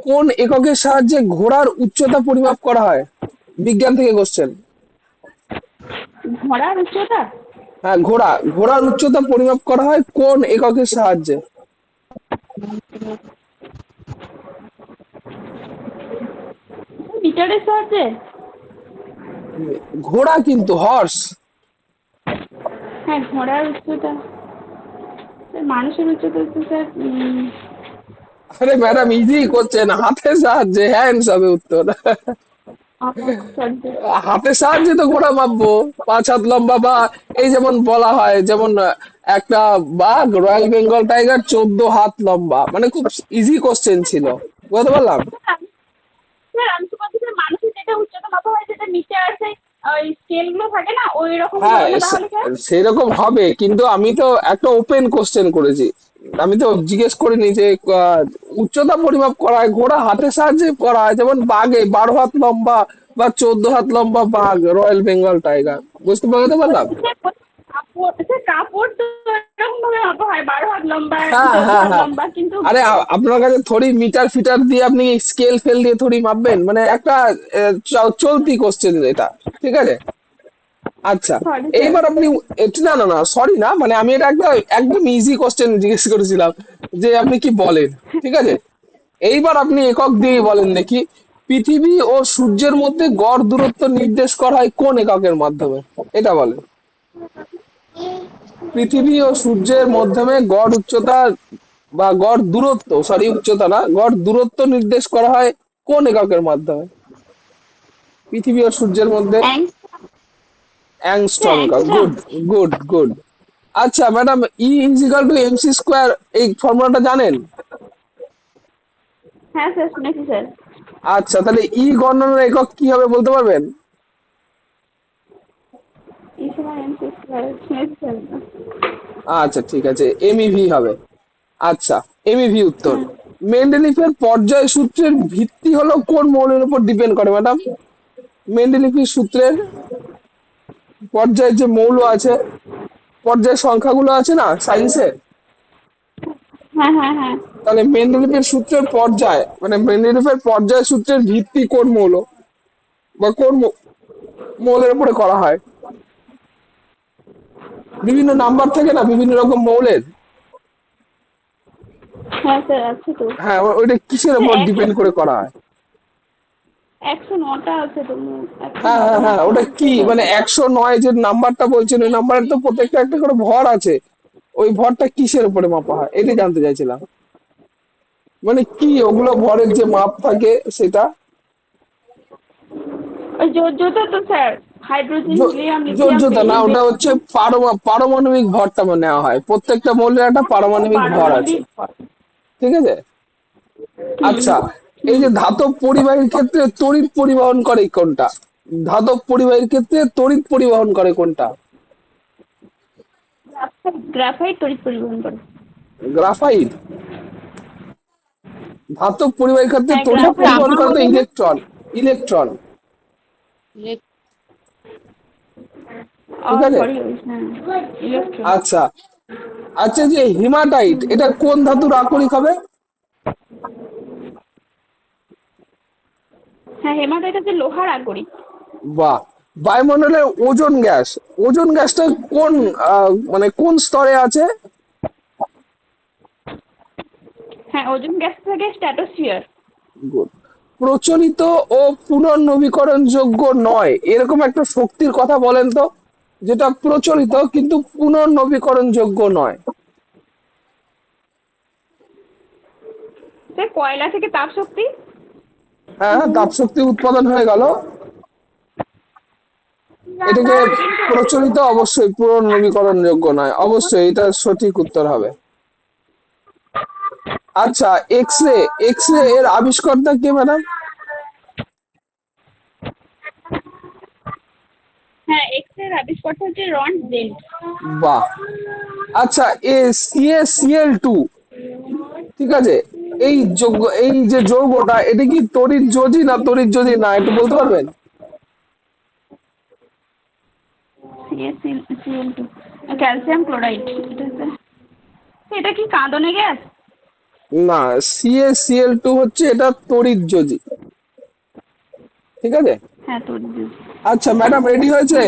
কোন এককের সাহায্যে ঘোড়ার উচ্চতা পরিমাপ করা হয়? বিজ্ঞান থেকে কোশ্চেন। ঘোড়ার উচ্চতা? হ্যাঁ, ঘোড়ার উচ্চতা পরিমাপ করা হয় কোন এককের সাহায্যে? মিটারের সাহায্যে? ঘোড়া কিন্তু হর্স। হ্যাঁ, ঘোড়ার উচ্চতা। স্যার, মানুষের উচ্চতা তো স্যার আরে ম্যাডাম, ইজি করছেন, হাতের সাহায্যে হ্যান্ডস হবে উত্তর। Sorry sir. হাতের সাহায্যে তো ঘোড়া মাপবো, 5 হাত লম্বা, বা এই যেমন বলা হয়, যেমন একটা বাঘ রয়্যাল বেঙ্গল টাইগার 14 হাত লম্বা, মানে খুব ইজি কোশ্চেন ছিল, বুঝতে পারলাম। স্যার, আমি তো বলছি স্যার, মানুষের যেটা উচ্চতা মাপা হয় সেটা মিটার, সেই ওই স্কেল গুলো থাকে না, ওই রকম হ্যাঁ, হবে না তাহলে স্যার? সেরকম হবে, কিন্তু আমি তো একটা ওপেন কোশ্চেন করেছি। আমি তো জিজ্ঞেস করিনি যে উচ্চতা পরিমাপ করা হয় ঘোড়া হাতের সাহায্যে করা হয়, যেমন বাঘে 12 হাত লম্বা বা 14 হাত লম্বা বাঘ রয়্যাল বেঙ্গল টাইগার, বুঝতে পারতে পারলাম। স্যার, কাপড় তো এরকম ভাবে মাপা হয়, 12 হাত লম্বা, হ্যাঁ, 14 হ্যাঁ, হাত হ্যাঁ। লম্বা, কিন্তু আরে আপনার কাছে থোড়ি মিটার ফিটার দিয়ে আপনি স্কেল ফেল দিয়ে থোড়ি মাপবেন, মানে একটা চলতি কোশ্চেন এটা, ঠিক আছে। আচ্ছা, সরি স্যার। এইবার আপনি না, না, না, সরি না, মানে আমি এটা একদম একদম ইজি কোশ্চেন জিজ্ঞেস করেছিলাম যে আপনি কি বলেন, ঠিক আছে। এইবার আপনি একক দিয়ে বলেন দেখি, পৃথিবী ও সূর্যের মধ্যে গড় দূরত্ব নির্দেশ করা হয় কোন এককের মাধ্যমে? এটা বলেন। পৃথিবী ও সূর্যের মাধ্যমে গড় উচ্চতা বা গড় দূরত্ব, সরি উচ্চতা না, গড় দূরত্ব নির্দেশ করা হয় কোন এককের মাধ্যমে? পৃথিবী ও সূর্যের মধ্যে অ্যাংস্ট্রম একক। অ্যাংস্ট্রম। Good, good, good. আচ্ছা madam, E is equal to MC square, এই ফর্মুলাটা জানেন? হ্যাঁ স্যার, শুনেছি স্যার। আচ্ছা, তাহলে ই গণনার একক কি হবে বলতে পারবেন? এই সময় এমসি স্যার শুনেছি স্যার। আচ্ছা, ঠিক আছে, এমইভি হবে। আচ্ছা, এমইভি উত্তর। হ্যাঁ। মেন্ডেলিফের পর্যায় সূত্রের ভিত্তি হলো কোন মৌলের উপর ডিপেন্ড করে ম্যাডাম? মেন্ডেলিফের সূত্রের পর্যায়ের যে মৌল আছে, পর্যায়ের সংখ্যাগুলো আছে না সায়েন্সে, হ্যাঁ, হ্যাঁ, হ্যাঁ। তাহলে মেন্ডেলিফের সূত্রের পর্যায়, মানে মেন্ডেলিফের পর্যায় সূত্রের ভিত্তি কোন মৌল বা কোন মৌলের উপরে করা হয়? বিভিন্ন নাম্বার থাকে না বিভিন্ন রকম মৌলের। হ্যাঁ স্যার, আছে তো। হ্যাঁ, ওইটা কিসের স্যার, উপর ডিপেন্ড করে করা হয়? 109টা আছে তো, একশো হ্যাঁ, নটা হ্যাঁ, হ্যাঁ, ওটা কি, মানে 109 যে নাম্বারটা বলছেন, ওই নাম্বারের তো প্রত্যেকটা একটা করে ভর আছে, ওই ভরটা কিসের উপরে মাপা হয় এটাই জানতে চাইছিলাম, মানে কি ওগুলো ভরের যে মাপ থাকে সেটা। ওই যোজ্যতা তো স্যার, হাইড্রোজেন, হিলিয়াম, লিথিয়াম, যোজ্যতা না, বেরিলিয়াম, ওটা হচ্ছে পারমাণবিক ভরটা নেওয়া হয়, প্রত্যেকটা মৌলের একটা পারমাণবিক ভর আছে, পারমাণবিক ভর। ঠিক আছে। হুম। আচ্ছা, এই হুম। যে ধাতব পরিবাহীর ক্ষেত্রে তড়িৎ পরিবহন করে কোনটা? ধাতব পরিবাহীর ক্ষেত্রে তড়িৎ পরিবহন করে কোনটা? গ্রাফাইট তড়িৎ পরিবহন করে। গ্রাফাইট। ধাতব পরিবাহীর ক্ষেত্রে হ্যাঁ, তড়িৎ তারপরে গ্রাফাইট। পরিবহন আমার করে তো মনে হয় ইলেকট্রন। ইলেকট্রন, ঠিক আছে। সরি, হ্যাঁ, ইলেকট্রন। আচ্ছা, আচ্ছা, যে হিমাটাইট এটা কোন ধাতুর আকরিক হবে? হ্যাঁ, হেমাটাইট হচ্ছে লোহার আকরিক। বাহ। বায়ুমণ্ডলের ওজোন গ্যাস, ওজোন গ্যাসটা কোন মানে কোন স্তরে আছে? হ্যাঁ, ওজোন গ্যাস থাকে স্ট্র্যাটোস্ফিয়ার। Good. প্রচলিত ও পুনর্নবীকরণযোগ্য নয় এরকম একটা শক্তির কথা বলেন তো, যেটা প্রচলিত কিন্তু পুনর্নবীকরণযোগ্য নয়। স্যার, কয়লা থেকে তাপ শক্তি। হ্যাঁ, তাপশক্তি উৎপাদন হয়ে গেল, এটাকে প্রচলিত, অবশ্যই পুনর্নবীকরণযোগ্য নয়, অবশ্যই এটা সঠিক উত্তর হবে। আচ্ছা, এক্স রে, এক্স রে এর আবিষ্কর্তা কে ম্যাডাম? হ্যাঁ, এক্স রে আবিষ্কর্তা হচ্ছে রনডসেন। বাহ। আচ্ছা, এ CaCl2, ঠিক আছে, এই যৌগ, এই যে যৌগটা, এটা কি তড়িৎ যোজী না তড়িৎ যোজী না, একটু বলতে পারবেন? CaCl2, calcium chloride. এটা কি কাঁদনে গ্যাস? না, CaCl2 হচ্ছে এটা তড়িৎ যোজি, ঠিক আছে। হ্যাঁ, তড়িৎ। আচ্ছা ম্যাডাম রেডি হয়েছে?